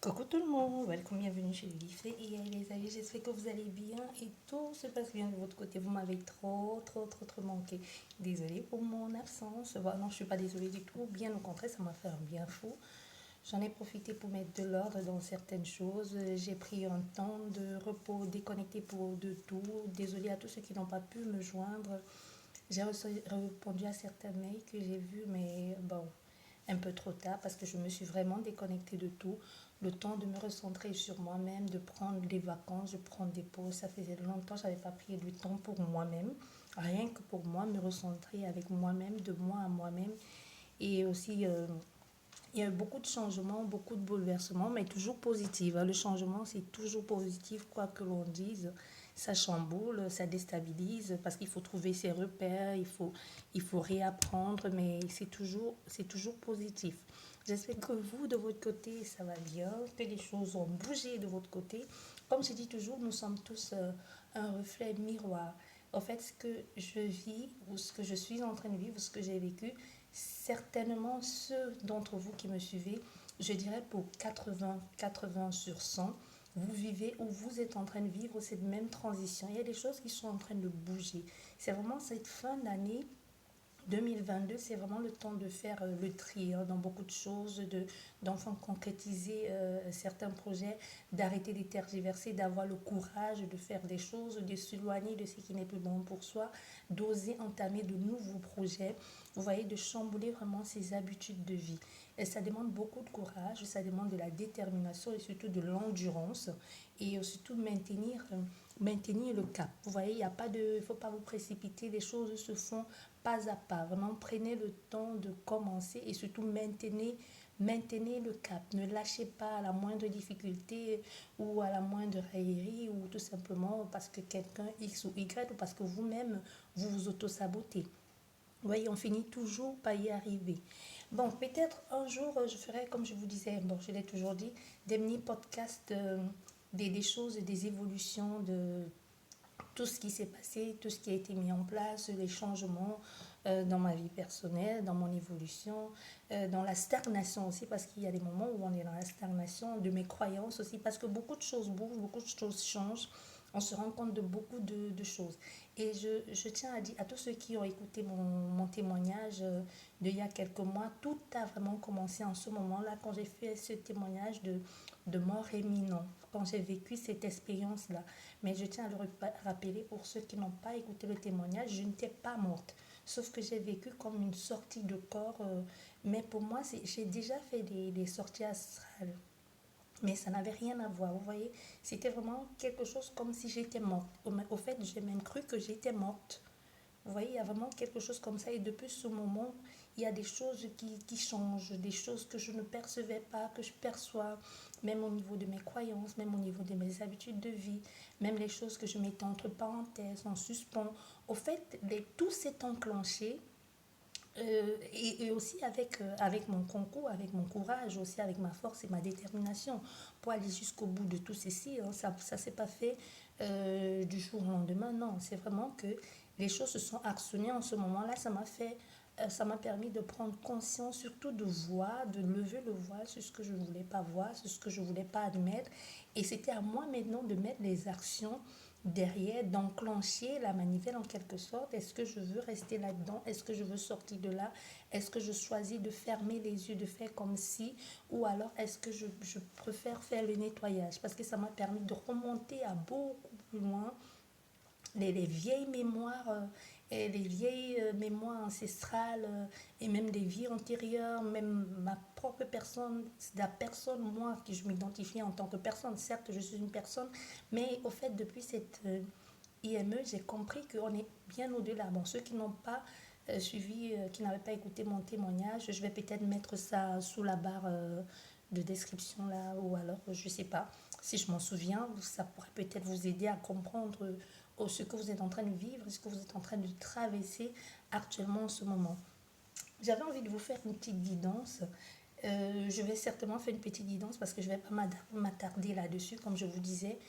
Coucou tout le monde, welcome, bienvenue chez Lycée et les amis, j'espère que vous allez bien et tout se passe bien de votre côté. Vous m'avez trop manqué. Désolée pour mon absence. Bon, non, je suis pas désolée du tout, bien au contraire, ça m'a fait un bien fou. J'en ai profité pour mettre de l'ordre dans certaines choses. J'ai pris un temps de repos déconnecté pour de tout. Désolée à tous ceux qui n'ont pas pu me joindre. J'ai répondu à certains mails que j'ai vus, mais bon, un peu trop tard parce que je me suis vraiment déconnectée de tout. Le temps de me recentrer sur moi-même, de prendre des vacances, de prendre des pauses. Ça faisait longtemps que je n'avais pas pris du temps pour moi-même. Rien que pour moi, me recentrer avec moi-même, de moi à moi-même. Et aussi, il y a eu beaucoup de changements, beaucoup de bouleversements, mais toujours positifs. Le changement, c'est toujours positif, quoi que l'on dise. Ça chamboule, ça déstabilise, parce qu'il faut trouver ses repères, il faut réapprendre, mais c'est toujours positif. J'espère que vous, de votre côté, ça va bien, que les choses ont bougé de votre côté. Comme je dis toujours, nous sommes tous un reflet miroir. En fait, ce que je vis, ou ce que je suis en train de vivre, ou ce que j'ai vécu, certainement ceux d'entre vous qui me suivez, je dirais pour 80 sur 100, vous vivez ou vous êtes en train de vivre cette même transition. Il y a des choses qui sont en train de bouger. C'est vraiment cette fin d'année 2022, c'est vraiment le temps de faire le tri dans beaucoup de choses, d'enfin concrétiser certains projets, d'arrêter de tergiverser, d'avoir le courage de faire des choses, de s'éloigner de ce qui n'est plus bon pour soi, d'oser entamer de nouveaux projets. Vous voyez, de chambouler vraiment ses habitudes de vie. Et ça demande beaucoup de courage, ça demande de la détermination et surtout de l'endurance et surtout maintenir le cap. Vous voyez, il ne faut pas vous précipiter, les choses se font pas à pas. Vraiment, prenez le temps de commencer et surtout maintenez le cap. Ne lâchez pas à la moindre difficulté ou à la moindre raillerie ou tout simplement parce que quelqu'un X ou Y ou parce que vous-même vous vous auto-sabotez. Vous voyez, on finit toujours par y arriver. Bon, peut-être un jour, je ferai, comme je vous disais, bon, je l'ai toujours dit, des mini-podcasts, des choses, des évolutions de tout ce qui s'est passé, tout ce qui a été mis en place, les changements dans ma vie personnelle, dans mon évolution, dans la stagnation aussi, parce qu'il y a des moments où on est dans la stagnation, de mes croyances aussi, parce que beaucoup de choses bougent, beaucoup de choses changent. On se rend compte de beaucoup de choses. Et je tiens à dire à tous ceux qui ont écouté mon témoignage d'il y a quelques mois, tout a vraiment commencé en ce moment-là, quand j'ai fait ce témoignage de mort imminente, quand j'ai vécu cette expérience-là. Mais je tiens à le rappeler pour ceux qui n'ont pas écouté le témoignage, je n'étais pas morte. Sauf que j'ai vécu comme une sortie de corps. Mais pour moi, j'ai déjà fait des sorties astrales. Mais ça n'avait rien à voir, vous voyez. C'était vraiment quelque chose comme si j'étais morte. Au fait, j'ai même cru que j'étais morte. Vous voyez, il y a vraiment quelque chose comme ça. Et depuis ce moment, il y a des choses qui changent, des choses que je ne percevais pas, que je perçois, même au niveau de mes croyances, même au niveau de mes habitudes de vie, même les choses que je mettais entre parenthèses, en suspens. Au fait, tout s'est enclenché et aussi avec mon concours, avec mon courage, aussi avec ma force et ma détermination pour aller jusqu'au bout de tout ceci. Hein. Ça ne s'est pas fait du jour au lendemain, non. C'est vraiment que les choses se sont actionnées en ce moment-là. Ça m'a permis de prendre conscience, surtout de voir, de lever le voile sur ce que je ne voulais pas voir, sur ce que je ne voulais pas admettre. Et c'était à moi maintenant de mettre les actions derrière, d'enclencher la manivelle en quelque sorte. Est-ce que je veux rester là-dedans? Est-ce que je veux sortir de là? Est-ce que je choisis de fermer les yeux, de faire comme si? Ou alors est-ce que je préfère faire le nettoyage? Parce que ça m'a permis de remonter à beaucoup plus loin les vieilles mémoires et les vieilles mémoires ancestrales et même des vies antérieures, même ma propre personne, c'est la personne, moi, qui je m'identifie en tant que personne. Certes, je suis une personne, mais au fait, depuis cette IME, j'ai compris qu'on est bien au-delà. Bon, ceux qui n'ont pas suivi, qui n'avaient pas écouté mon témoignage, je vais peut-être mettre ça sous la barre de description là, ou alors, je ne sais pas, si je m'en souviens, ça pourrait peut-être vous aider à comprendre ce que vous êtes en train de vivre, ce que vous êtes en train de traverser actuellement en ce moment. J'avais envie de vous faire une petite guidance. Je vais certainement faire une petite guidance parce que je ne vais pas m'attarder là-dessus. Comme je vous disais,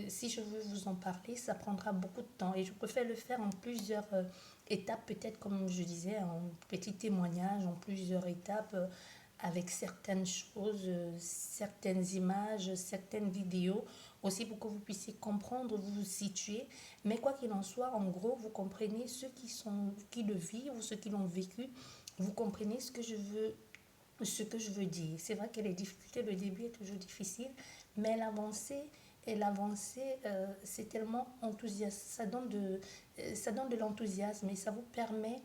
si je veux vous en parler, ça prendra beaucoup de temps et je préfère le faire en plusieurs étapes, peut-être comme je disais, en petit témoignage, en plusieurs étapes, avec certaines choses, certaines images, certaines vidéos, aussi pour que vous puissiez comprendre, vous vous situer. Mais quoi qu'il en soit, en gros, vous comprenez ceux qui le vivent ou ceux qui l'ont vécu. Vous comprenez ce que je veux dire. C'est vrai que les difficultés, le début est toujours difficile, mais l'avancée, c'est tellement enthousiaste. Ça donne de l'enthousiasme et ça vous permet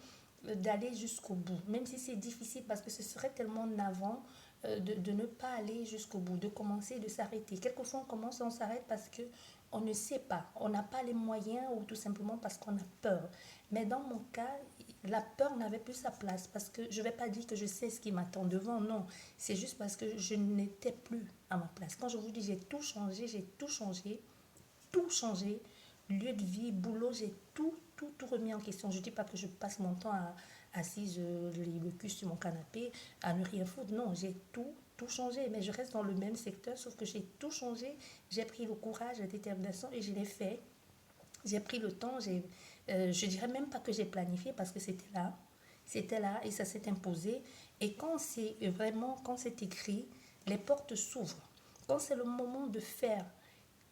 d'aller jusqu'au bout. Même si c'est difficile parce que ce serait tellement navrant de ne pas aller jusqu'au bout, de commencer, de s'arrêter. Quelquefois, on commence, on s'arrête parce que on ne sait pas, on n'a pas les moyens ou tout simplement parce qu'on a peur. Mais dans mon cas, la peur n'avait plus sa place parce que je ne vais pas dire que je sais ce qui m'attend devant, non. C'est juste parce que je n'étais plus à ma place. Quand je vous dis j'ai tout changé. Lieu de vie, boulot, j'ai tout remis en question. Je ne dis pas que je passe mon temps assise, le cul sur mon canapé, à ne rien foutre. Non, j'ai tout changé. Mais je reste dans le même secteur, sauf que j'ai tout changé. J'ai pris le courage, la détermination et je l'ai fait. J'ai pris le temps, je dirais même pas que j'ai planifié parce que c'était là et ça s'est imposé. Et quand c'est écrit, les portes s'ouvrent. Quand c'est le moment de faire,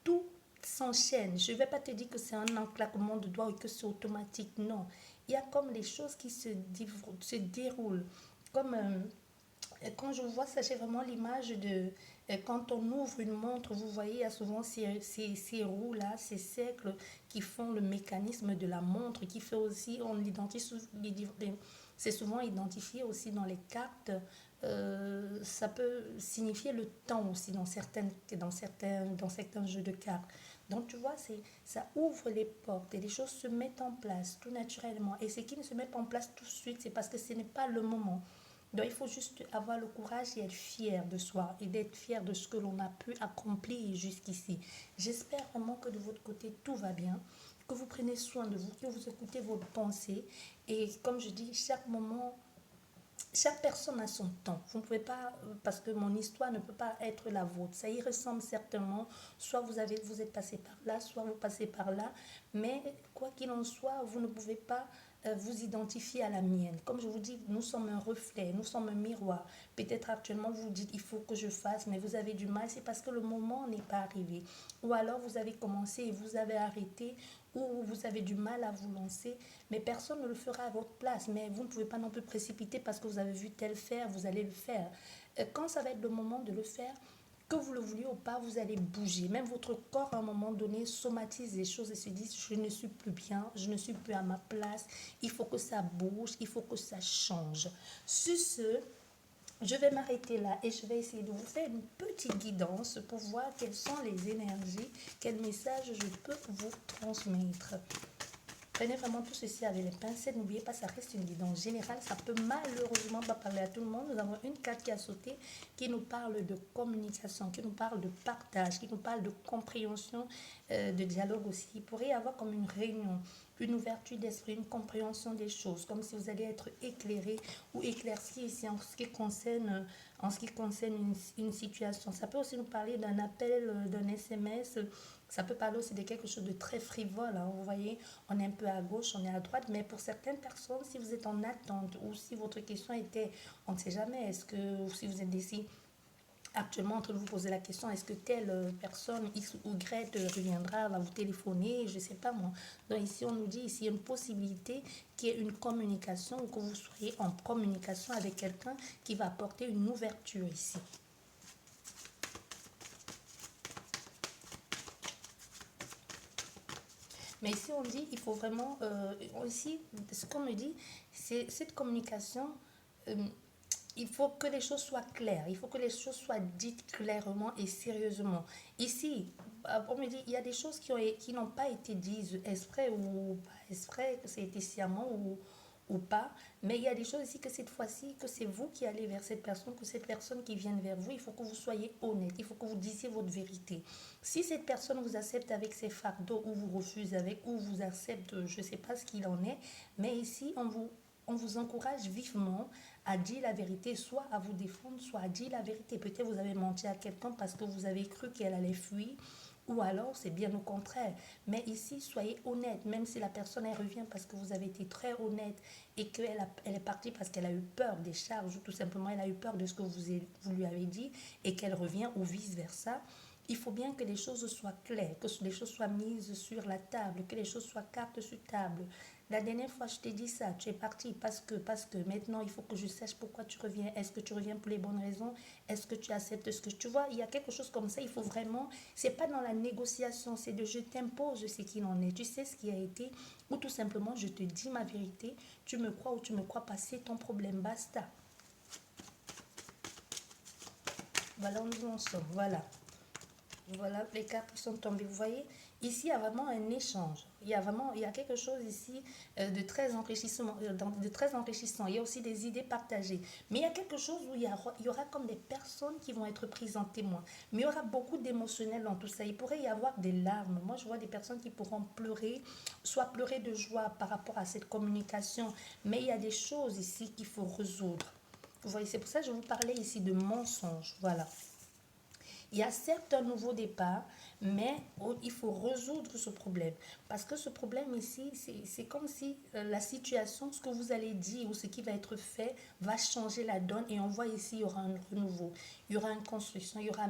tout s'enchaîne. Je ne vais pas te dire que c'est un enclaquement de doigts ou que c'est automatique, non. Il y a comme les choses qui se déroulent. Comme quand je vois ça, j'ai vraiment l'image de quand on ouvre une montre, vous voyez, il y a souvent ces roues-là, ces cercles qui font le mécanisme de la montre, qui fait aussi, on l'identifie, c'est souvent identifié aussi dans les cartes. Ça peut signifier le temps aussi dans certains jeux de cartes. Donc tu vois, ça ouvre les portes et les choses se mettent en place tout naturellement. Et ce qui ne se met pas en place tout de suite, c'est parce que ce n'est pas le moment. Donc il faut juste avoir le courage et être fier de soi et d'être fier de ce que l'on a pu accomplir jusqu'ici. J'espère vraiment que de votre côté tout va bien, que vous prenez soin de vous, que vous écoutez vos pensées et comme je dis, chaque personne a son temps. Vous ne pouvez pas, parce que mon histoire ne peut pas être la vôtre. Ça y ressemble certainement. Soit vous êtes passé par là, soit vous passez par là. Mais quoi qu'il en soit, vous ne pouvez pas vous identifier à la mienne. Comme je vous dis, nous sommes un reflet, nous sommes un miroir. Peut-être actuellement vous dites il faut que je fasse, mais vous avez du mal, c'est parce que le moment n'est pas arrivé. Ou alors vous avez commencé et vous avez arrêté, ou vous avez du mal à vous lancer, mais personne ne le fera à votre place. Mais vous ne pouvez pas non plus précipiter parce que vous avez vu tel faire, vous allez le faire. Quand ça va être le moment de le faire, que vous le vouliez ou pas, vous allez bouger. Même votre corps, à un moment donné, somatise les choses et se dit, je ne suis plus bien, je ne suis plus à ma place, il faut que ça bouge, il faut que ça change. Sur ce, je vais m'arrêter là et je vais essayer de vous faire une petite guidance pour voir quelles sont les énergies, quel message je peux vous transmettre. Prenez vraiment tout ceci avec les pincettes. N'oubliez pas, ça reste une guidance générale. Ça peut malheureusement pas parler à tout le monde. Nous avons une carte qui a sauté, qui nous parle de communication, qui nous parle de partage, qui nous parle de compréhension, de dialogue aussi. Il pourrait y avoir comme une réunion, une ouverture d'esprit, une compréhension des choses, comme si vous alliez être éclairé ou éclairci ici en ce qui concerne une situation. Ça peut aussi nous parler d'un appel, d'un SMS. Ça peut parler aussi de quelque chose de très frivole. Hein. Vous voyez, on est un peu à gauche, on est à droite. Mais pour certaines personnes, si vous êtes en attente ou si votre question était, on ne sait jamais, est-ce que, ou si vous êtes ici actuellement en train de vous poser la question, est-ce que telle personne X ou Y reviendra, va vous téléphoner, je ne sais pas moi. Donc ici, on nous dit, ici, il y a une possibilité qu'il y ait une communication ou que vous soyez en communication avec quelqu'un qui va apporter une ouverture ici. Mais ici, on dit, il faut vraiment... ici, ce qu'on me dit, c'est cette communication... il faut que les choses soient claires, il faut que les choses soient dites clairement et sérieusement. Ici, on me dit, il y a des choses qui n'ont pas été dites exprès ou pas exprès, que ça a été sciemment ou pas, mais il y a des choses ici que cette fois-ci, que c'est vous qui allez vers cette personne, que cette personne qui vient vers vous, il faut que vous soyez honnête, il faut que vous disiez votre vérité. Si cette personne vous accepte avec ses fardeaux ou vous refuse avec, ou vous accepte, je ne sais pas ce qu'il en est, mais ici, on vous encourage vivement à dire la vérité, soit à vous défendre, soit à dire la vérité. Peut-être vous avez menti à quelqu'un parce que vous avez cru qu'elle allait fuir Ou alors, c'est bien au contraire. Mais ici, soyez honnête, même si la personne, elle revient parce que vous avez été très honnête et elle est partie parce qu'elle a eu peur des charges ou tout simplement elle a eu peur de ce que vous lui avez dit et qu'elle revient ou vice-versa. Il faut bien que les choses soient claires, que les choses soient mises sur la table, que les choses soient cartes sur table. La dernière fois, je t'ai dit ça, tu es parti parce que maintenant, il faut que je sache pourquoi tu reviens. Est-ce que tu reviens pour les bonnes raisons? Est-ce que tu acceptes ce que tu vois? Il y a quelque chose comme ça, il faut vraiment, c'est pas dans la négociation, c'est de je t'impose ce qu'il en est. Tu sais ce qui a été, ou tout simplement, je te dis ma vérité, tu me crois ou tu me crois pas, c'est ton problème, basta. Voilà où nous en sommes, voilà. Voilà, les cartes qui sont tombées. Vous voyez, ici, il y a vraiment un échange. Il y a quelque chose ici de très enrichissant, de très enrichissant. Il y a aussi des idées partagées. Mais il y a quelque chose où il y aura comme des personnes qui vont être prises en témoin. Mais il y aura beaucoup d'émotionnel dans tout ça. Il pourrait y avoir des larmes. Moi, je vois des personnes qui pourront pleurer, soit pleurer de joie par rapport à cette communication. Mais il y a des choses ici qu'il faut résoudre. Vous voyez, c'est pour ça que je vous parlais ici de mensonges. Voilà. Il y a certes un nouveau départ, mais il faut résoudre ce problème. Parce que ce problème ici, c'est comme si la situation, ce que vous allez dire ou ce qui va être fait va changer la donne. Et on voit ici, il y aura un renouveau, il y aura une construction, il y aura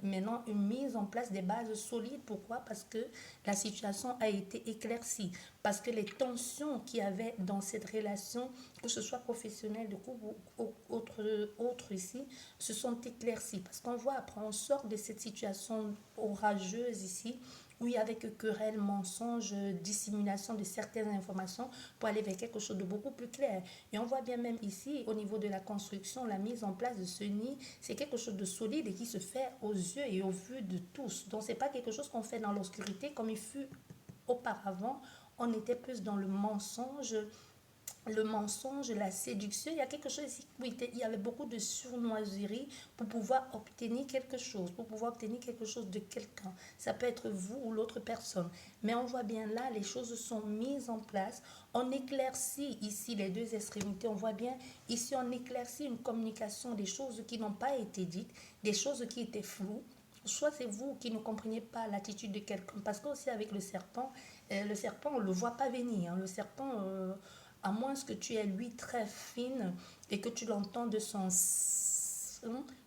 maintenant une mise en place des bases solides. Pourquoi? Parce que la situation a été éclaircie. Parce que les tensions qu'il y avait dans cette relation, que ce soit professionnelle de couple ou autre ici, se sont éclaircies. Parce qu'on voit après, on sort de cette situation orageuse ici, où il y avait que querelles, mensonges, dissimulation de certaines informations pour aller vers quelque chose de beaucoup plus clair. Et on voit bien même ici, au niveau de la construction, la mise en place de ce nid, c'est quelque chose de solide et qui se fait aux yeux et au vu de tous. Donc, c'est pas quelque chose qu'on fait dans l'obscurité comme il fut auparavant. On était plus dans le mensonge, la séduction. Il y a quelque chose ici où il y avait beaucoup de surnoiserie pour pouvoir obtenir quelque chose, pour pouvoir obtenir quelque chose de quelqu'un. Ça peut être vous ou l'autre personne. Mais on voit bien là, les choses sont mises en place. On éclaircit ici les deux extrémités. On voit bien ici, on éclaircit une communication des choses qui n'ont pas été dites, des choses qui étaient floues. Soit c'est vous qui ne compreniez pas l'attitude de quelqu'un. Parce que aussi avec le serpent, on ne le voit pas venir. Hein. Le serpent, à moins que tu aies lui très fine et que tu l'entends de son...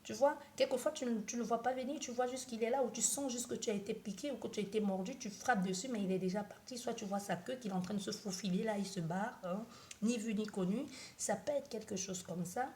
Tu vois, quelquefois tu ne le vois pas venir, tu vois juste qu'il est là ou tu sens juste que tu as été piqué ou que tu as été mordu, tu frappes dessus mais il est déjà parti. Soit tu vois sa queue qu'il est en train de se faufiler, là il se barre, hein, ni vu ni connu. Ça peut être quelque chose comme ça.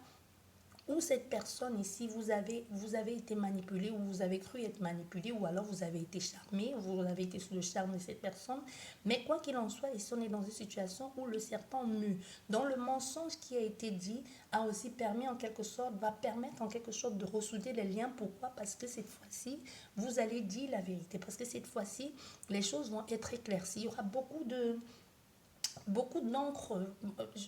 Ou cette personne ici, vous avez été manipulé ou vous avez cru être manipulé ou alors vous avez été charmé, vous avez été sous le charme de cette personne. Mais quoi qu'il en soit, ici on est dans une situation où le serpent mue. Donc le mensonge qui a été dit a aussi permis en quelque sorte, va permettre en quelque sorte de ressouder les liens. Pourquoi? Parce que cette fois-ci, vous allez dire la vérité. Parce que cette fois-ci, les choses vont être éclaircies. Il y aura beaucoup d'encre,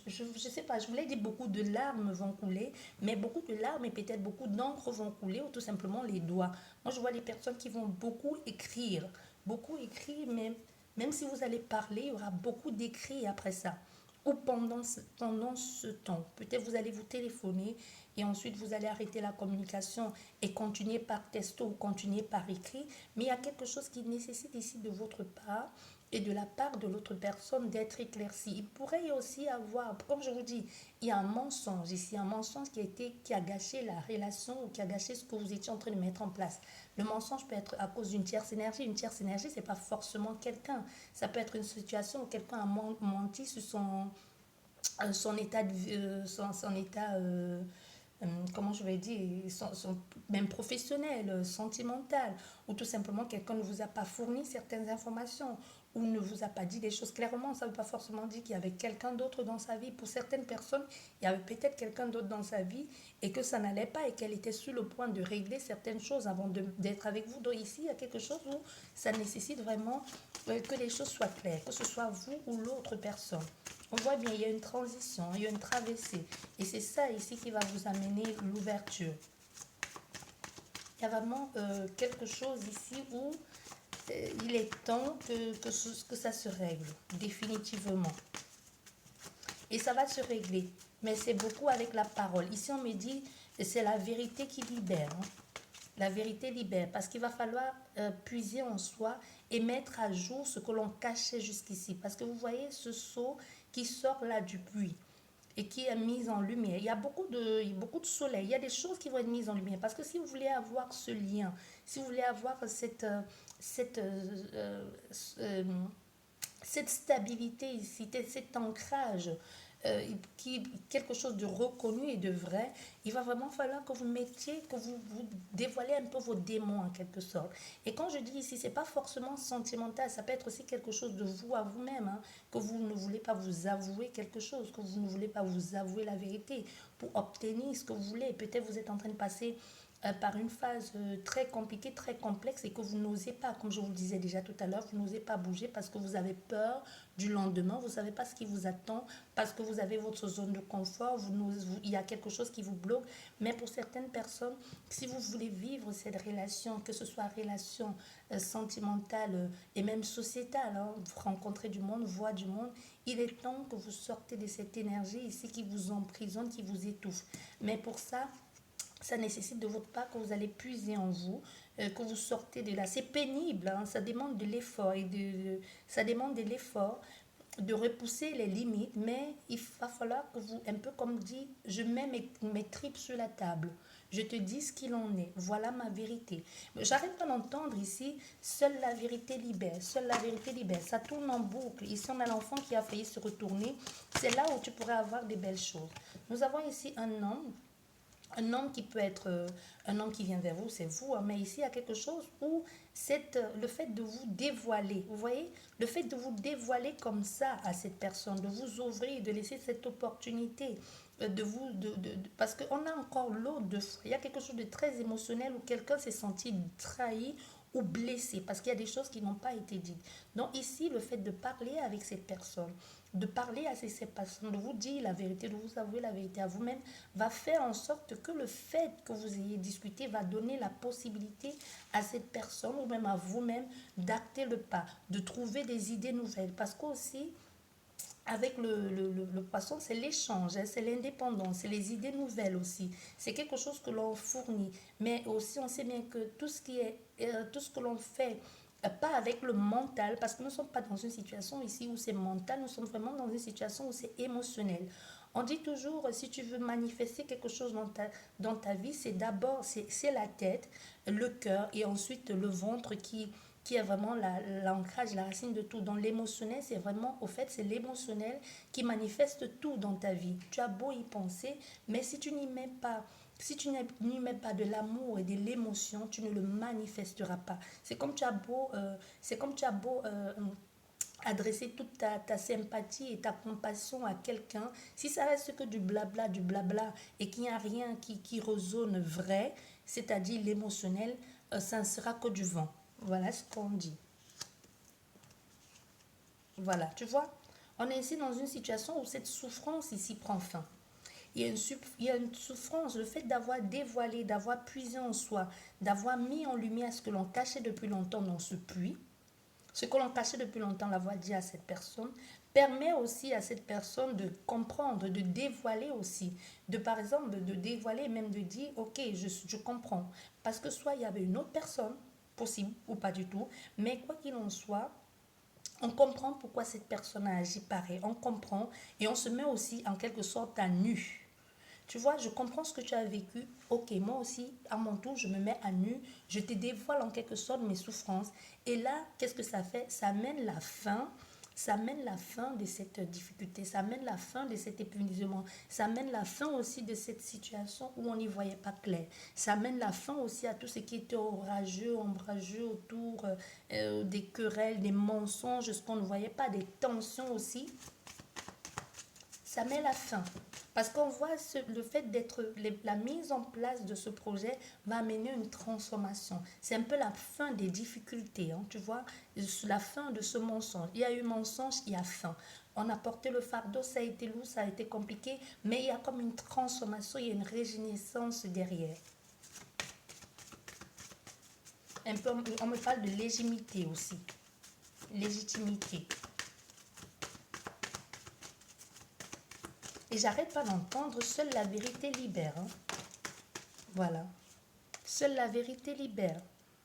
je ne sais pas, je voulais dire beaucoup de larmes vont couler, mais beaucoup de larmes et peut-être beaucoup d'encre vont couler ou tout simplement les doigts. Moi, je vois des personnes qui vont beaucoup écrire, mais même si vous allez parler, il y aura beaucoup d'écrits après ça. Ou pendant ce temps. Peut-être vous allez vous téléphoner et ensuite vous allez arrêter la communication et continuer par texto ou continuer par écrit. Mais il y a quelque chose qui nécessite ici de votre part et de la part de l'autre personne d'être éclaircie. Il pourrait aussi avoir, comme je vous dis, il y a un mensonge ici, un mensonge qui a gâché la relation ou qui a gâché ce que vous étiez en train de mettre en place. Le mensonge peut être à cause d'une tierce énergie. Une tierce énergie, c'est pas forcément quelqu'un. Ça peut être une situation où quelqu'un a menti sur son état, son état comment je vais dire, même professionnel, sentimental, ou tout simplement quelqu'un ne vous a pas fourni certaines informations, ou ne vous a pas dit des choses clairement. Ça ne veut pas forcément dire qu'il y avait quelqu'un d'autre dans sa vie. Pour certaines personnes, il y avait peut-être quelqu'un d'autre dans sa vie et que ça n'allait pas et qu'elle était sur le point de régler certaines choses avant d'être avec vous. Donc ici, il y a quelque chose où ça nécessite vraiment que les choses soient claires, que ce soit vous ou l'autre personne. On voit bien, il y a une transition, il y a une traversée. Et c'est ça ici qui va vous amener l'ouverture. Il y a vraiment quelque chose ici où il est temps que ça se règle, définitivement. Et ça va se régler. Mais c'est beaucoup avec la parole. Ici, on me dit que c'est la vérité qui libère. Hein. La vérité libère parce qu'il va falloir puiser en soi et mettre à jour ce que l'on cachait jusqu'ici. Parce que vous voyez ce seau qui sort là du puits et qui est mise en lumière. Il y a beaucoup de soleil, il y a des choses qui vont être mises en lumière. Parce que si vous voulez avoir ce lien, si vous voulez avoir cette, euh, euh, cette stabilité ici, cet ancrage, quelque chose de reconnu et de vrai, il va vraiment falloir que vous mettiez, que vous dévoilez un peu vos démons en quelque sorte. Et quand je dis ici, c'est pas forcément sentimental, ça peut être aussi quelque chose de vous à vous-même, hein, que vous ne voulez pas vous avouer quelque chose, que vous ne voulez pas vous avouer la vérité pour obtenir ce que vous voulez. Peut-être vous êtes en train de passer par une phase très compliquée, très complexe et que vous n'osez pas, comme je vous le disais déjà tout à l'heure, vous n'osez pas bouger parce que vous avez peur du lendemain, vous ne savez pas ce qui vous attend, parce que vous avez votre zone de confort, il y a quelque chose qui vous bloque. Mais pour certaines personnes, si vous voulez vivre cette relation, que ce soit relation sentimentale et même sociétale, hein, vous rencontrez du monde, voir du monde, il est temps que vous sortez de cette énergie ici qui vous emprisonne, qui vous étouffe. Mais pour ça nécessite de votre part que vous allez puiser en vous, que vous sortez de là. C'est pénible, hein, ça demande de l'effort ça demande de l'effort de repousser les limites, mais il va falloir que vous, un peu comme dit, je mets mes tripes sur la table. Je te dis ce qu'il en est. Voilà ma vérité. J'arrête pas d'entendre ici, seule la vérité libère, seule la vérité libère. Ça tourne en boucle. Ici, on a l'enfant qui a failli se retourner. C'est là où tu pourrais avoir des belles choses. Nous avons ici un homme qui peut être un homme qui vient vers vous, c'est vous, hein, mais ici il y a quelque chose où le fait de vous dévoiler, vous voyez, le fait de vous dévoiler comme ça à cette personne, de vous ouvrir, de laisser cette opportunité, parce qu'on a encore l'autre de, il y a quelque chose de très émotionnel où quelqu'un s'est senti trahi ou blessé parce qu'il y a des choses qui n'ont pas été dites. Donc ici, le fait de parler avec cette personne, de parler à ces personnes, de vous dire la vérité, de vous avouer la vérité à vous-même, va faire en sorte que le fait que vous ayez discuté va donner la possibilité à cette personne ou même à vous-même d'acter le pas, de trouver des idées nouvelles. Parce qu'aussi, avec le poisson, c'est l'échange, hein, c'est l'indépendance, c'est les idées nouvelles aussi. C'est quelque chose que l'on fournit. Mais aussi, on sait bien que tout ce que l'on fait, pas avec le mental, parce que nous ne sommes pas dans une situation ici où c'est mental, nous sommes vraiment dans une situation où c'est émotionnel. On dit toujours, si tu veux manifester quelque chose dans ta vie, c'est d'abord, c'est la tête, le cœur et ensuite le ventre qui est vraiment l'ancrage, la racine de tout. Dans l'émotionnel, c'est vraiment, au fait, c'est l'émotionnel qui manifeste tout dans ta vie. Tu as beau y penser, mais si tu n'y mets pas de l'amour et de l'émotion, tu ne le manifesteras pas. C'est comme tu as beau adresser toute ta sympathie et ta compassion à quelqu'un, si ça reste que du blabla, et qu'il n'y a rien qui résonne vrai, c'est-à-dire l'émotionnel, ça ne sera que du vent. Voilà ce qu'on dit. Voilà, tu vois, on est ici dans une situation où cette souffrance ici prend fin. Il y a une souffrance, le fait d'avoir dévoilé, d'avoir puisé en soi, d'avoir mis en lumière ce que l'on cachait depuis longtemps dans ce puits, ce que l'on cachait depuis longtemps, l'avoir dit à cette personne, permet aussi à cette personne de comprendre, de dévoiler aussi, de par exemple, de dévoiler, même de dire, ok, je comprends. Parce que soit il y avait une autre personne, possible ou pas du tout, mais quoi qu'il en soit, on comprend pourquoi cette personne a agi pareil, on comprend et on se met aussi en quelque sorte à nu. Tu vois, je comprends ce que tu as vécu. Ok, moi aussi, à mon tour, je me mets à nu. Je te dévoile en quelque sorte mes souffrances. Et là, qu'est-ce que ça fait? Ça mène la fin. Ça mène la fin de cette difficulté. Ça mène la fin de cet épuisement. Ça mène la fin aussi de cette situation où on n'y voyait pas clair. Ça mène la fin aussi à tout ce qui était orageux, ombrageux autour des querelles, des mensonges, ce qu'on ne voyait pas, des tensions aussi, ça met la fin. Parce qu'on voit le fait la mise en place de ce projet va amener une transformation. C'est un peu la fin des difficultés, hein, tu vois, la fin de ce mensonge. Il y a eu mensonge, il y a fin. On a porté le fardeau, ça a été lourd, ça a été compliqué, mais il y a comme une transformation, il y a une régénérescence derrière. Un peu, on me parle de légitimité aussi. Légitimité. Et j'arrête pas d'entendre, seule la vérité libère. Hein. Voilà. Seule la vérité libère.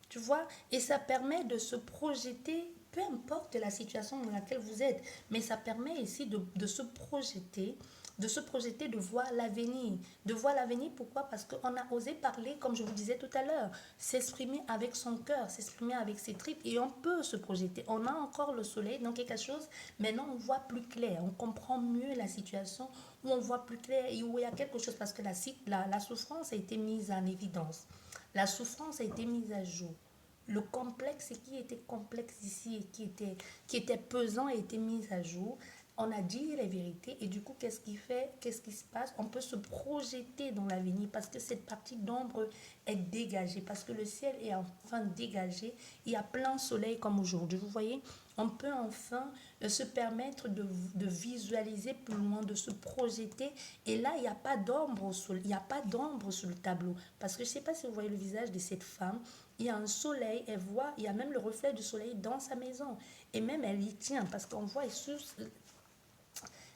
Tu vois? Et ça permet de se projeter, peu importe la situation dans laquelle vous êtes, mais ça permet ici de se projeter, de voir l'avenir. De voir l'avenir, pourquoi? Parce qu'on a osé parler, comme je vous disais tout à l'heure, s'exprimer avec son cœur, s'exprimer avec ses tripes, et on peut se projeter. On a encore le soleil dans quelque chose, maintenant on voit plus clair, on comprend mieux la situation, où on voit plus clair et où il y a quelque chose, parce que la souffrance a été mise en évidence. La souffrance a été mise à jour. Le complexe qui était complexe ici et qui était pesant a été mis à jour. On a dit les vérités et du coup, qu'est-ce qui fait, qu'est-ce qui se passe? On peut se projeter dans l'avenir parce que cette partie d'ombre est dégagée, parce que le ciel est enfin dégagé. Il y a plein soleil comme aujourd'hui. Vous voyez, on peut enfin se permettre de visualiser plus loin, de se projeter. Et là, il n'y a pas d'ombre il n'y a pas d'ombre sur le tableau. Parce que je ne sais pas si vous voyez le visage de cette femme. Il y a un soleil, elle voit, il y a même le reflet du soleil dans sa maison. Et même elle y tient parce qu'on voit,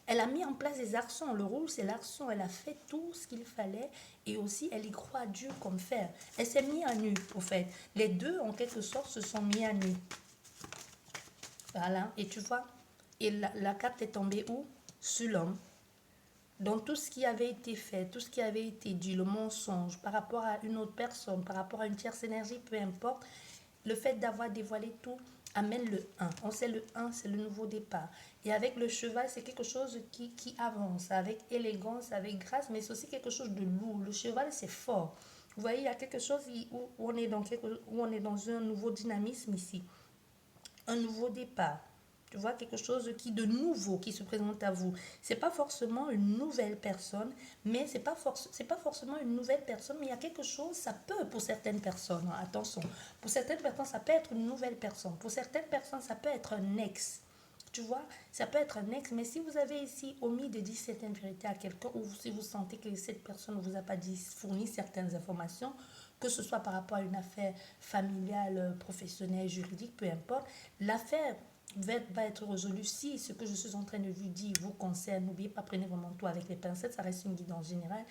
elle a mis en place des actions. Le rôle, c'est l'action. Elle a fait tout ce qu'il fallait et aussi, elle y croit Dieu comme fer. Elle s'est mise à nu, au fait. Les deux, en quelque sorte, se sont mis à nu. Voilà. Et tu vois, et la carte est tombée où? Sur l'homme. Donc tout ce qui avait été fait, tout ce qui avait été dit, le mensonge par rapport à une autre personne, par rapport à une tierce énergie, peu importe, le fait d'avoir dévoilé tout amène le 1. On sait le 1, c'est le nouveau départ. Et avec le cheval, c'est quelque chose qui avance, avec élégance, avec grâce, mais c'est aussi quelque chose de lourd. Le cheval, c'est fort. Vous voyez, il y a quelque chose où on est où on est dans un nouveau dynamisme ici, un nouveau départ. Tu vois, quelque chose de nouveau qui se présente à vous. C'est pas forcément une nouvelle personne, mais c'est pas forcément une nouvelle personne, mais il y a quelque chose, ça peut pour certaines personnes, hein, attention. Pour certaines personnes, ça peut être une nouvelle personne. Pour certaines personnes, ça peut être un ex. Tu vois, ça peut être un ex, mais si vous avez ici omis de dire certaines vérités à quelqu'un, ou si vous sentez que cette personne ne vous a pas dit, fourni certaines informations, que ce soit par rapport à une affaire familiale, professionnelle, juridique, peu importe, l'affaire va être résolue si ce que je suis en train de vous dire vous concerne. N'oubliez pas, prenez vraiment tout avec les pincettes, ça reste une guidance générale.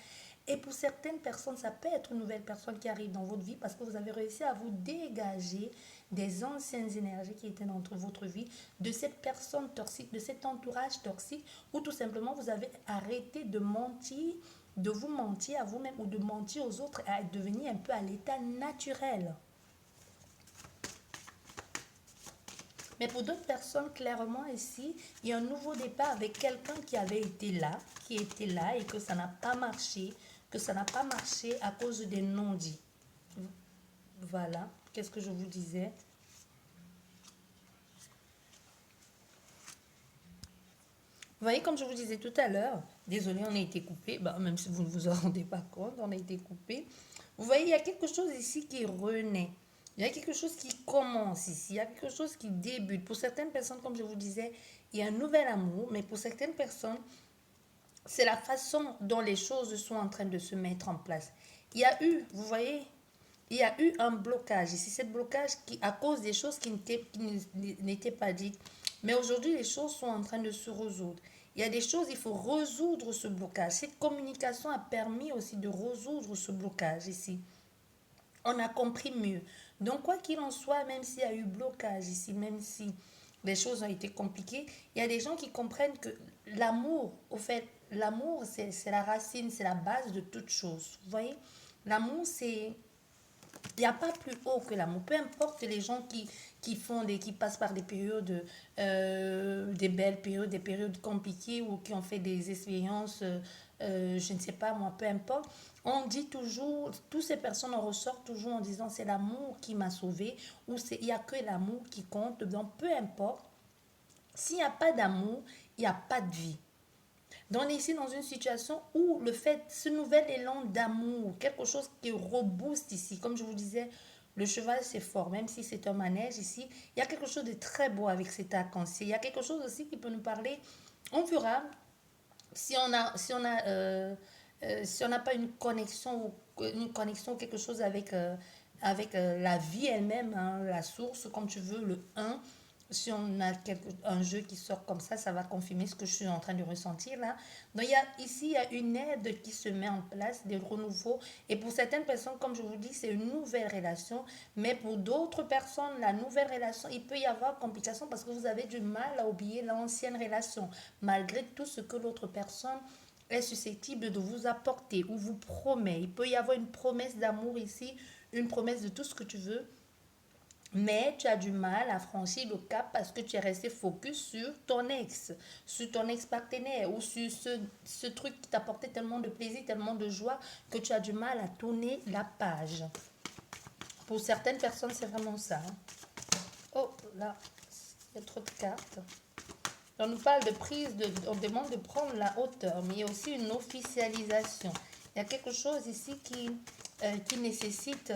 Et pour certaines personnes, ça peut être une nouvelle personne qui arrive dans votre vie parce que vous avez réussi à vous dégager des anciennes énergies qui étaient dans votre vie, de cette personne toxique, de cet entourage toxique, ou tout simplement vous avez arrêté de mentir, de vous mentir à vous-même ou de mentir aux autres et à devenir un peu à l'état naturel. Mais pour d'autres personnes, clairement ici, il y a un nouveau départ avec quelqu'un qui avait été là, qui était là et que ça n'a pas marché, que ça n'a pas marché à cause des non-dits. Voilà, qu'est-ce que je vous disais? Vous voyez, comme je vous disais tout à l'heure, désolé, on a été coupé, bah, même si vous ne vous en rendez pas compte, on a été coupé. Vous voyez, il y a quelque chose ici qui renaît. Il y a quelque chose qui commence ici. Il y a quelque chose qui débute. Pour certaines personnes, comme je vous disais, il y a un nouvel amour, mais pour certaines personnes, c'est la façon dont les choses sont en train de se mettre en place. Il y a eu, vous voyez, il y a eu un blocage ici. Ce blocage qui, à cause des choses qui n'étaient pas dites. Mais aujourd'hui, les choses sont en train de se résoudre. Il y a des choses, il faut résoudre ce blocage. Cette communication a permis aussi de résoudre ce blocage ici. On a compris mieux. Donc, quoi qu'il en soit, même s'il y a eu blocage ici, même si les choses ont été compliquées, il y a des gens qui comprennent que l'amour, au fait, l'amour, c'est la racine, c'est la base de toute chose. Vous voyez? L'amour, c'est... Il n'y a pas plus haut que l'amour. Peu importe les gens qui passent par des périodes, des belles périodes, des périodes compliquées ou qui ont fait des expériences, je ne sais pas moi, peu importe. On dit toujours, toutes ces personnes en ressortent toujours en disant c'est l'amour qui m'a sauvé ou il n'y a que l'amour qui compte. Donc peu importe, s'il n'y a pas d'amour, il n'y a pas de vie. Donc on est ici dans une situation où le fait, ce nouvel élan d'amour, quelque chose qui rebooste ici, comme je vous disais, le cheval c'est fort, même si c'est un manège ici, il y a quelque chose de très beau avec cet arc-en-ciel. Il y a quelque chose aussi qui peut nous parler, on verra si on n'a pas une connexion quelque chose avec la vie elle-même, hein, la source, comme tu veux, le un si on a un jeu qui sort comme ça va confirmer ce que je suis en train de ressentir là. Donc il y a une aide qui se met en place, des renouveaux. Et pour certaines personnes, comme je vous dis, c'est une nouvelle relation. Mais pour d'autres personnes, la nouvelle relation, il peut y avoir complication parce que vous avez du mal à oublier l'ancienne relation, malgré tout ce que l'autre personne est susceptible de vous apporter ou vous promet. Il peut y avoir une promesse d'amour ici, une promesse de tout ce que tu veux, mais tu as du mal à franchir le cap parce que tu es resté focus sur ton ex-partenaire ou sur ce truc qui t'apportait tellement de plaisir, tellement de joie que tu as du mal à tourner la page. Pour certaines personnes, c'est vraiment ça. Hein. Oh, là, il y a trop de cartes. On nous parle de on demande de prendre la hauteur, mais il y a aussi une officialisation. Il y a quelque chose ici qui nécessite...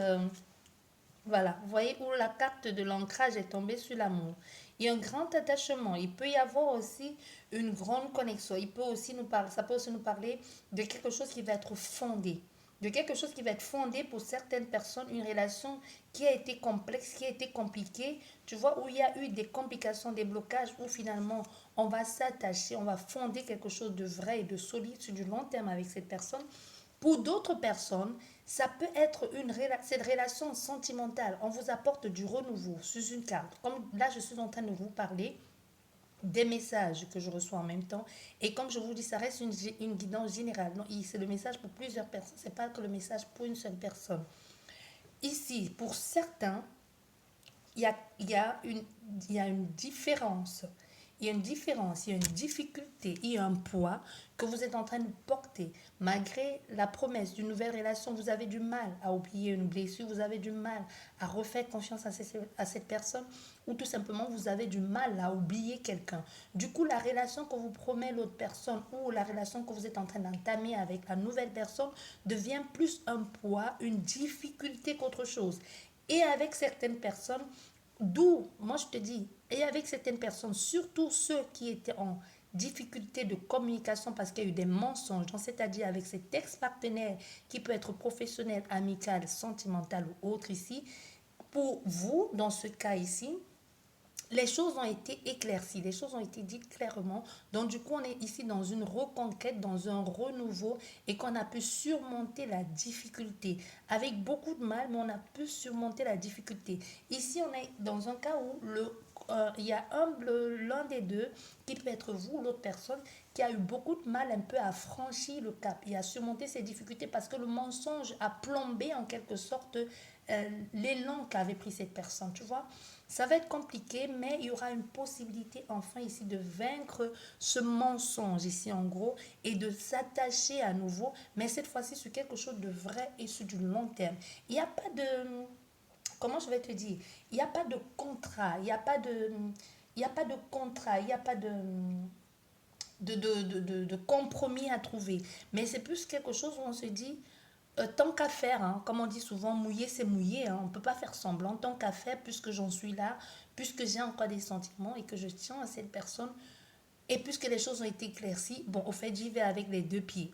voilà, vous voyez où la carte de l'ancrage est tombée sur l'amour. Il y a un grand attachement. Il peut y avoir aussi une grande connexion. Ça peut aussi nous parler de quelque chose qui va être fondé. De quelque chose qui va être fondé pour certaines personnes, une relation qui a été complexe, qui a été compliquée. Tu vois, où il y a eu des complications, des blocages, où finalement on va s'attacher, on va fonder quelque chose de vrai et de solide sur du long terme avec cette personne. Pour d'autres personnes, ça peut être cette relation sentimentale. On vous apporte du renouveau sous une carte. Comme là, je suis en train de vous parler des messages que je reçois en même temps. Et comme je vous dis, ça reste une guidance générale. Non, c'est le message pour plusieurs personnes. Ce n'est pas que le message pour une seule personne. Ici, pour certains, il y a une différence. Il y a une différence, il y a une difficulté, il y a un poids que vous êtes en train de porter. Malgré la promesse d'une nouvelle relation, vous avez du mal à oublier une blessure, vous avez du mal à refaire confiance à cette personne, ou tout simplement vous avez du mal à oublier quelqu'un. Du coup, la relation que vous promet l'autre personne ou la relation que vous êtes en train d'entamer avec la nouvelle personne devient plus un poids, une difficulté qu'autre chose. Et avec certaines personnes, d'où, moi je te dis, et avec certaines personnes, surtout ceux qui étaient en difficulté de communication parce qu'il y a eu des mensonges, c'est-à-dire avec cet ex-partenaire qui peut être professionnel, amical, sentimental ou autre ici, pour vous, dans ce cas ici, les choses ont été éclaircies, les choses ont été dites clairement. Donc, du coup, on est ici dans une reconquête, dans un renouveau et qu'on a pu surmonter la difficulté. Avec beaucoup de mal, mais on a pu surmonter la difficulté. Ici, on est dans un cas où il y a l'un des deux, qui peut être vous ou l'autre personne, qui a eu beaucoup de mal un peu à franchir le cap et à surmonter ces difficultés parce que le mensonge a plombé en quelque sorte l'élan qu'avait pris cette personne, tu vois. Ça va être compliqué, mais il y aura une possibilité enfin ici de vaincre ce mensonge ici en gros et de s'attacher à nouveau, mais cette fois-ci sur quelque chose de vrai et sur du long terme. Il n'y a pas de... Comment je vais te dire? Il n'y a pas de contrat, il n'y a pas de... Il n'y a pas de contrat, il n'y a pas de compromis à trouver. Mais c'est plus quelque chose où on se dit, tant qu'à faire, hein, comme on dit souvent, mouiller c'est mouiller, hein, on ne peut pas faire semblant, tant qu'à faire, puisque j'en suis là, puisque j'ai encore des sentiments et que je tiens à cette personne, et puisque les choses ont été éclaircies, bon, au fait, j'y vais avec les deux pieds.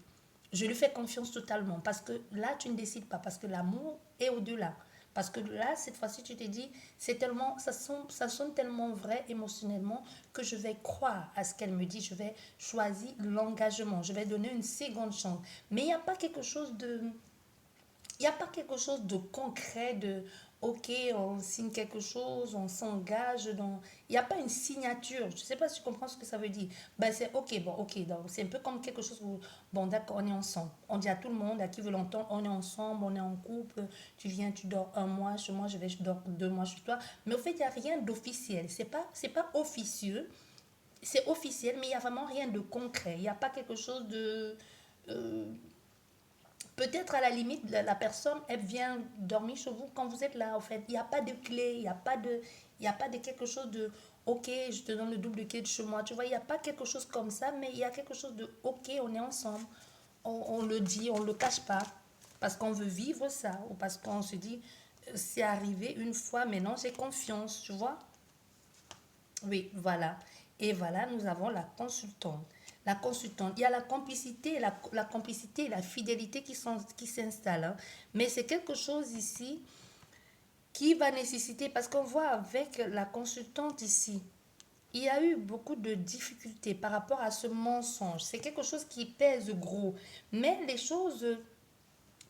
Je lui fais confiance totalement, parce que là, tu ne décides pas, parce que l'amour est au-delà. Parce que là, cette fois-ci, tu t'es dit, c'est tellement, ça sonne tellement vrai émotionnellement que je vais croire à ce qu'elle me dit. Je vais choisir l'engagement. Je vais donner une seconde chance. Mais il n'y a pas quelque chose de, il n'y a pas quelque chose de concret, de OK, on signe quelque chose, on s'engage dans... Il n'y a pas une signature. Je ne sais pas si tu comprends ce que ça veut dire. Ben, c'est OK, bon, OK. Donc, c'est un peu comme quelque chose où, bon, d'accord, on est ensemble. On dit à tout le monde, à qui veut l'entendre, on est ensemble, on est en couple. Tu viens, tu dors un mois chez moi, je dors 2 mois chez toi. Mais au fait, il n'y a rien d'officiel. C'est pas officieux. C'est officiel, mais il n'y a vraiment rien de concret. Il n'y a pas quelque chose de... euh, Peut-être à la limite, la personne, elle vient dormir chez vous quand vous êtes là, en fait. Il n'y a pas de clé, il y a pas de quelque chose de, OK, je te donne le double de clé de chez moi. Tu vois, il n'y a pas quelque chose comme ça, mais il y a quelque chose de, OK, on est ensemble. On le dit, on ne le cache pas. Parce qu'on veut vivre ça, ou parce qu'on se dit, c'est arrivé une fois, maintenant j'ai confiance, tu vois. Oui, voilà. Et voilà, nous avons la consultante. La consultante, il y a la complicité, la complicité et la fidélité qui s'installent. Hein. Mais c'est quelque chose ici qui va nécessiter, parce qu'on voit avec la consultante ici, il y a eu beaucoup de difficultés par rapport à ce mensonge. C'est quelque chose qui pèse gros. Mais les choses,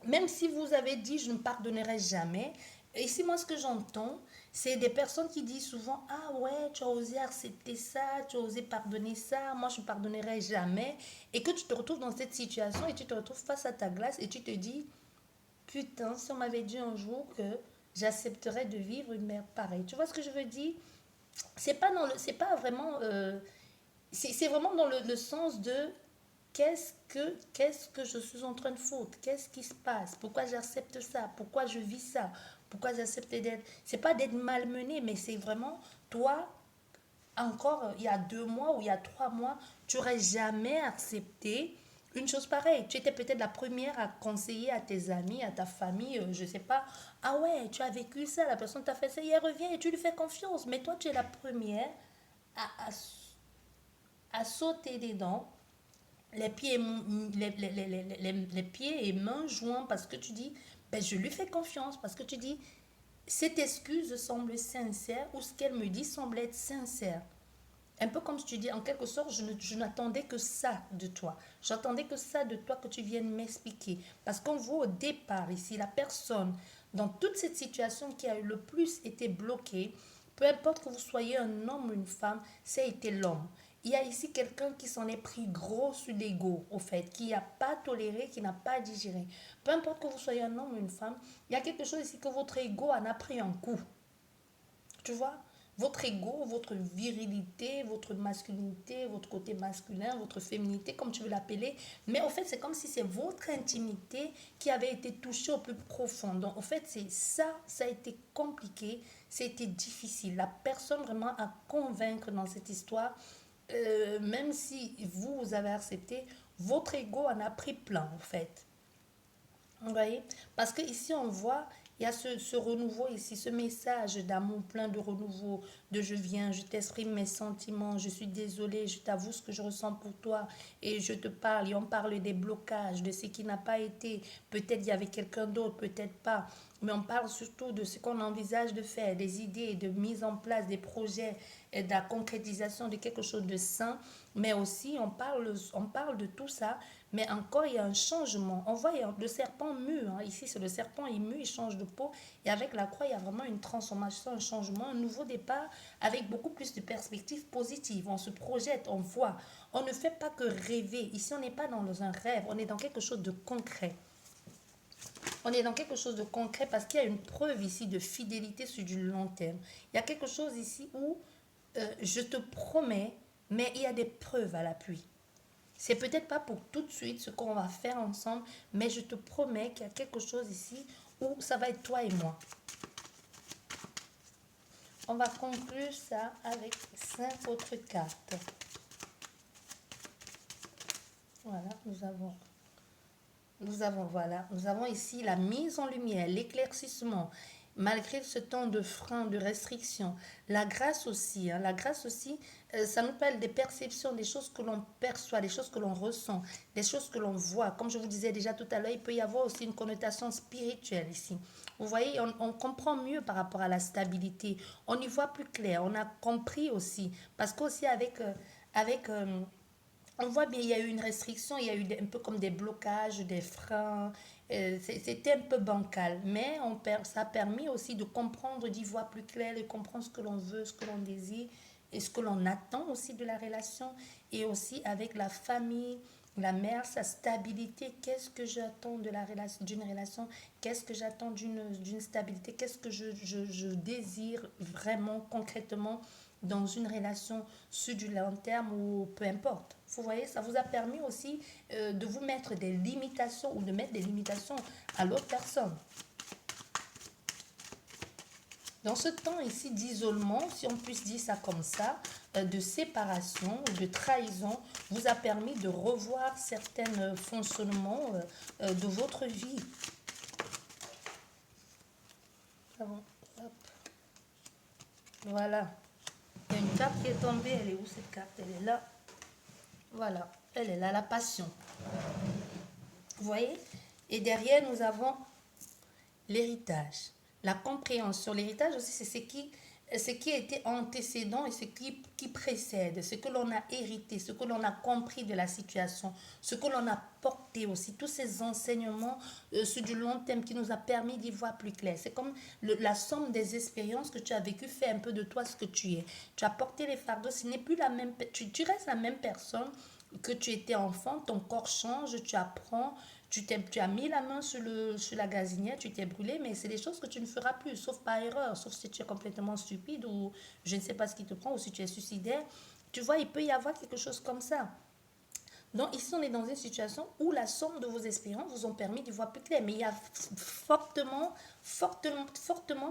même si vous avez dit je ne pardonnerai jamais, ici moi ce que j'entends, c'est des personnes qui disent souvent ah ouais, tu as osé accepter ça, tu as osé pardonner ça, moi je ne pardonnerai jamais. Et que tu te retrouves dans cette situation et tu te retrouves face à ta glace et tu te dis putain, si on m'avait dit un jour que j'accepterais de vivre une merde pareille. Tu vois ce que je veux dire? C'est pas vraiment, c'est vraiment dans le sens de qu'est-ce que je suis en train de foutre, qu'est-ce qui se passe, pourquoi j'accepte ça, pourquoi je vis ça, pourquoi j'accepte d'être, c'est pas d'être malmené, mais c'est vraiment toi encore il y a 2 mois ou il y a 3 mois, tu n'aurais jamais accepté une chose pareille. Tu étais peut-être la première à conseiller à tes amis, à ta famille, je ne sais pas. Ah ouais, tu as vécu ça, la personne t'a fait ça, et elle revient et tu lui fais confiance. Mais toi, tu es la première à sauter des dents, les pieds et mains joints parce que tu dis, ben, je lui fais confiance, parce que tu dis, cette excuse semble sincère ou ce qu'elle me dit semble être sincère. Un peu comme si tu dis, en quelque sorte, je n'attendais que ça de toi. J'attendais que ça de toi, que tu viennes m'expliquer. Parce qu'on voit au départ ici, la personne, dans toute cette situation qui a le plus été bloquée, peu importe que vous soyez un homme ou une femme, ça a été l'homme. Il y a ici quelqu'un qui s'en est pris gros sur l'ego, au fait, qui n'a pas toléré, qui n'a pas digéré. Peu importe que vous soyez un homme ou une femme, il y a quelque chose ici que votre ego en a pris un coup. Tu vois, votre ego, votre virilité, votre masculinité, votre côté masculin, votre féminité, comme tu veux l'appeler. Mais au fait, c'est comme si c'est votre intimité qui avait été touchée au plus profond. Donc, au fait, c'est ça, ça a été compliqué, ça a été difficile. La personne vraiment à convaincre dans cette histoire, même si vous avez accepté, votre ego en a pris plein, en fait. Vous voyez? Parce que ici on voit, il y a ce renouveau ici, ce message d'amour plein de renouveau, de je viens, je t'exprime mes sentiments, je suis désolée, je t'avoue ce que je ressens pour toi et je te parle. Et on parle des blocages, de ce qui n'a pas été. Peut-être il y avait quelqu'un d'autre, peut-être pas. Mais on parle surtout de ce qu'on envisage de faire, des idées, de mise en place, des projets, et de la concrétisation de quelque chose de sain. Mais aussi, on parle de tout ça, mais encore, il y a un changement. On voit le serpent mue. Hein. Ici, c'est le serpent, il mue, il change de peau. Et avec la croix, il y a vraiment une transformation, un changement, un nouveau départ avec beaucoup plus de perspectives positives. On se projette, on voit. On ne fait pas que rêver. Ici, on n'est pas dans un rêve, on est dans quelque chose de concret. On est dans quelque chose de concret parce qu'il y a une preuve ici de fidélité sur du long terme. Il y a quelque chose ici où je te promets, mais il y a des preuves à l'appui. C'est peut-être pas pour tout de suite ce qu'on va faire ensemble, mais je te promets qu'il y a quelque chose ici où ça va être toi et moi. On va conclure ça avec 5 autres cartes. Voilà, nous avons ici la mise en lumière, l'éclaircissement, malgré ce temps de frein, de restriction. La grâce aussi, hein, la grâce aussi, ça nous parle des perceptions, des choses que l'on perçoit, des choses que l'on ressent, des choses que l'on voit. Comme je vous disais déjà tout à l'heure, il peut y avoir aussi une connotation spirituelle ici. Vous voyez, on comprend mieux par rapport à la stabilité. On y voit plus clair, on a compris aussi. Parce qu'aussi on voit bien, il y a eu une restriction, il y a eu un peu comme des blocages, des freins. C'était un peu bancal, mais ça a permis aussi de comprendre, d'y voir plus clair, de comprendre ce que l'on veut, ce que l'on désire et ce que l'on attend aussi de la relation. Et aussi avec la famille, la mère, sa stabilité. Qu'est-ce que j'attends de la relation, d'une relation? Qu'est-ce que j'attends d'une stabilité? Qu'est-ce que je désire vraiment, concrètement dans une relation sur du long terme ou peu importe. Vous voyez, ça vous a permis aussi de vous mettre des limitations ou de mettre des limitations à l'autre personne. Dans ce temps ici d'isolement, si on puisse dire ça comme ça, de séparation, de trahison, vous a permis de revoir certains fonctionnements de votre vie. Voilà. Il y a une carte qui est tombée. Elle est où cette carte? Elle est là. Voilà. Elle est là, la passion. Vous voyez? Et derrière, nous avons l'héritage. La compréhension, l'héritage aussi, c'est ce qui a été antécédent et ce qui précède, ce que l'on a hérité, ce que l'on a compris de la situation, ce que l'on a porté aussi, tous ces enseignements sur du long terme qui nous a permis d'y voir plus clair. C'est comme la somme des expériences que tu as vécues fait un peu de toi ce que tu es. Tu as porté les fardeaux, ce n'est plus la même, tu restes la même personne que tu étais enfant, ton corps change, tu apprends, tu as mis la main sur la gazinière, tu t'es brûlé, mais c'est des choses que tu ne feras plus, sauf par erreur, sauf si tu es complètement stupide ou je ne sais pas ce qui te prend, ou si tu es suicidaire. Tu vois, il peut y avoir quelque chose comme ça. Donc ici, on est dans une situation où la somme de vos expériences vous ont permis d'y voir plus clair. Mais il y a fortement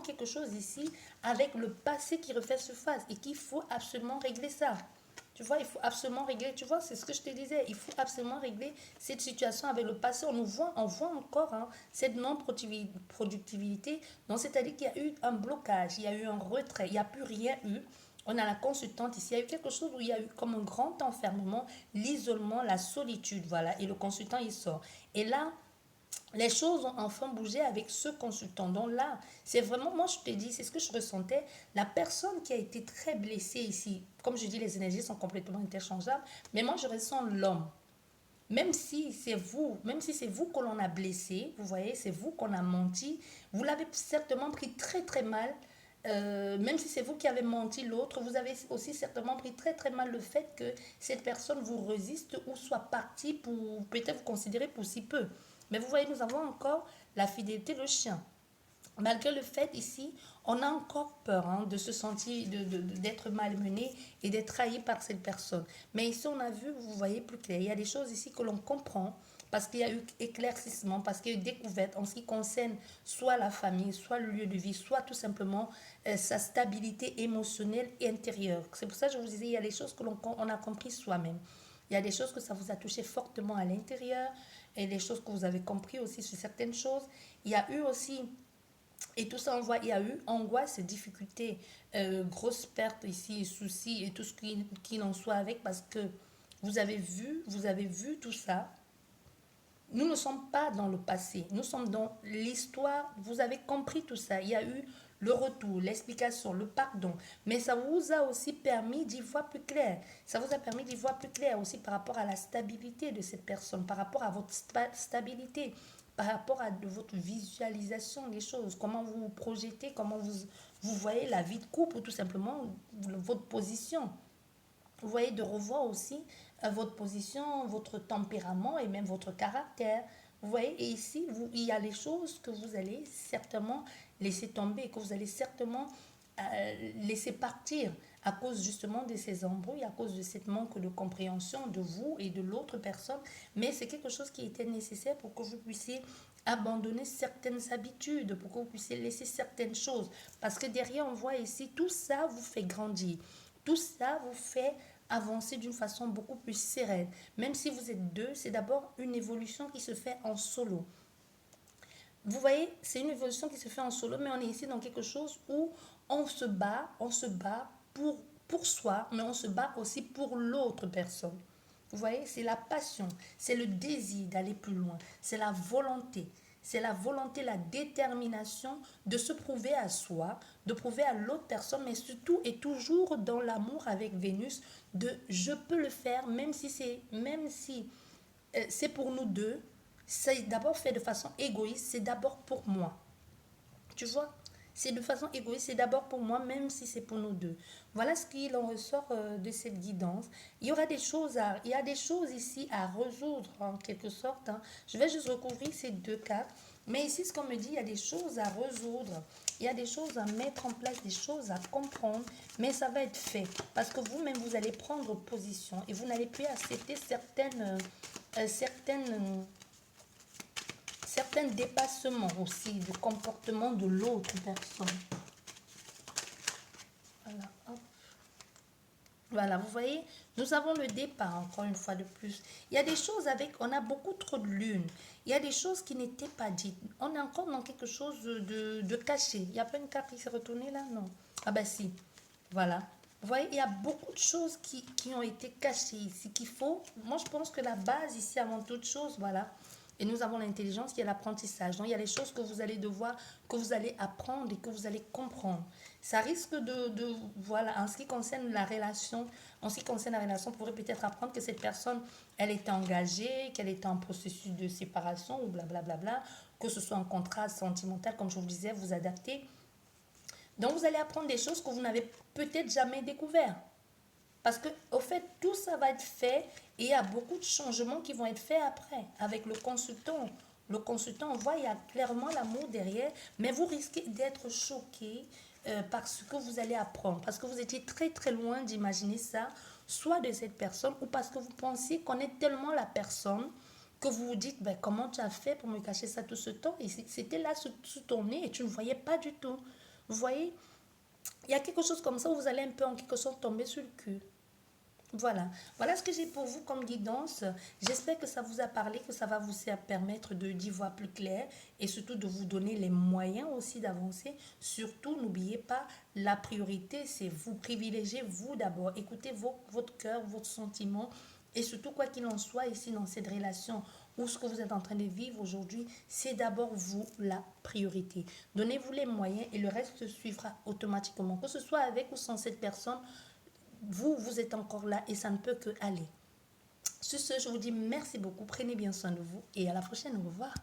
quelque chose ici avec le passé qui refait surface et qu'il faut absolument régler ça. Tu vois, il faut absolument régler, tu vois, c'est ce que je te disais, il faut absolument régler cette situation avec le passé. On voit encore hein, cette non-productivité. Donc, c'est-à-dire qu'il y a eu un blocage, il y a eu un retrait, il n'y a plus rien eu. On a la consultante ici, il y a eu quelque chose où il y a eu comme un grand enfermement, l'isolement, la solitude, voilà, et le consultant il sort. Et là, les choses ont enfin bougé avec ce consultant. Donc là, c'est vraiment, moi je te dis, c'est ce que je ressentais. La personne qui a été très blessée ici, comme je dis, les énergies sont complètement interchangeables, mais moi je ressens l'homme. Même si c'est vous que l'on a blessé, vous voyez, c'est vous qu'on a menti, vous l'avez certainement pris très très mal. Même si c'est vous qui avez menti l'autre, vous avez aussi certainement pris très très mal le fait que cette personne vous résiste ou soit partie pour peut-être vous considérer pour si peu. Mais vous voyez, nous avons encore la fidélité, le chien. Malgré le fait ici, on a encore peur hein, de se sentir, d'être malmené et d'être trahi par cette personne. Mais ici, on a vu, vous voyez plus clair. Il y a des choses ici que l'on comprend parce qu'il y a eu éclaircissement, parce qu'il y a eu découverte en ce qui concerne soit la famille, soit le lieu de vie, soit tout simplement sa stabilité émotionnelle et intérieure. C'est pour ça que je vous disais, il y a des choses que on a compris soi-même. Il y a des choses que ça vous a touché fortement à l'intérieur et des choses que vous avez compris aussi sur certaines choses. Il y a eu aussi et tout ça, on voit, il y a eu angoisse, difficultés, grosses pertes ici, soucis et tout ce qui en soit avec parce que vous avez vu tout ça. Nous ne sommes pas dans le passé, nous sommes dans l'histoire. Vous avez compris tout ça. Il y a eu le retour, l'explication, le pardon. Mais ça vous a aussi permis d'y voir plus clair. Ça vous a permis d'y voir plus clair aussi par rapport à la stabilité de cette personne, par rapport à votre stabilité, par rapport à votre visualisation des choses, comment vous vous projetez, vous voyez la vie de couple ou tout simplement votre position. Vous voyez, de revoir aussi votre position, votre tempérament et même votre caractère. Vous voyez, et ici, il y a les choses que vous allez certainement laisser tomber, que vous allez certainement laisser partir à cause justement de ces embrouilles, à cause de cette manque de compréhension de vous et de l'autre personne. Mais c'est quelque chose qui était nécessaire pour que vous puissiez abandonner certaines habitudes, pour que vous puissiez laisser certaines choses. Parce que derrière, on voit ici, tout ça vous fait grandir. Tout ça vous fait avancer d'une façon beaucoup plus sereine. Même si vous êtes deux, c'est d'abord une évolution qui se fait en solo. Vous voyez, c'est une évolution qui se fait en solo, mais on est ici dans quelque chose où on se bat pour soi, mais on se bat aussi pour l'autre personne. Vous voyez, c'est la passion, c'est le désir d'aller plus loin, c'est la volonté. C'est la volonté, la détermination de se prouver à soi, de prouver à l'autre personne, mais surtout et toujours dans l'amour avec Vénus, de je peux le faire, même si c'est pour nous deux, c'est d'abord fait de façon égoïste, c'est d'abord pour moi. Tu vois, c'est de façon égoïste, c'est d'abord pour moi, même si c'est pour nous deux. Voilà ce qu'il en ressort de cette guidance. Il y a des choses ici à résoudre en quelque sorte. Hein. Je vais juste recouvrir ces deux cas. Mais ici, ce qu'on me dit, il y a des choses à résoudre. Il y a des choses à mettre en place, des choses à comprendre, mais ça va être fait. Parce que vous-même, vous allez prendre position et vous n'allez plus accepter certains dépassements aussi du comportement de l'autre personne. Voilà, hop. Voilà, vous voyez, nous avons le départ, encore une fois de plus. Il y a des choses avec, on a beaucoup trop de lune. Il y a des choses qui n'étaient pas dites. On est encore dans quelque chose de caché. Il n'y a pas une carte qui s'est retournée là? Non. Ah ben si. Voilà. Vous voyez, il y a beaucoup de choses qui ont été cachées ici, qu'il faut. Moi, je pense que la base ici, avant toute chose, voilà, Et nous avons l'intelligence qui est l'apprentissage. Donc, il y a les choses que vous allez devoir, que vous allez apprendre et que vous allez comprendre. Ça risque voilà, en ce qui concerne la relation, vous pourrez peut-être apprendre que cette personne, elle était engagée, qu'elle était en processus de séparation ou blablabla, que ce soit un contrat sentimental, comme je vous le disais, vous adaptez. Donc, vous allez apprendre des choses que vous n'avez peut-être jamais découvertes. Parce que, au fait, tout ça va être fait et il y a beaucoup de changements qui vont être faits après avec le consultant. Le consultant, on voit, il y a clairement l'amour derrière, mais vous risquez d'être choqué par ce que vous allez apprendre. Parce que vous étiez très très loin d'imaginer ça, soit de cette personne, ou parce que vous pensiez connaître tellement la personne que vous vous dites, ben, comment tu as fait pour me cacher ça tout ce temps? Et c'était là sous ton nez et tu ne voyais pas du tout. Vous voyez, il y a quelque chose comme ça où vous allez un peu en quelque sorte tomber sur le cul. Voilà, voilà ce que j'ai pour vous comme guidance. J'espère que ça vous a parlé, que ça va vous permettre d'y voir plus clair et surtout de vous donner les moyens aussi d'avancer. Surtout, n'oubliez pas, la priorité, c'est vous privilégier vous d'abord. Écoutez votre cœur, votre sentiment et surtout, quoi qu'il en soit, ici dans cette relation ou ce que vous êtes en train de vivre aujourd'hui, c'est d'abord vous la priorité. Donnez-vous les moyens et le reste suivra automatiquement. Que ce soit avec ou sans cette personne, vous êtes encore là et ça ne peut que aller. Sur ce, je vous dis merci beaucoup, prenez bien soin de vous et à la prochaine, au revoir.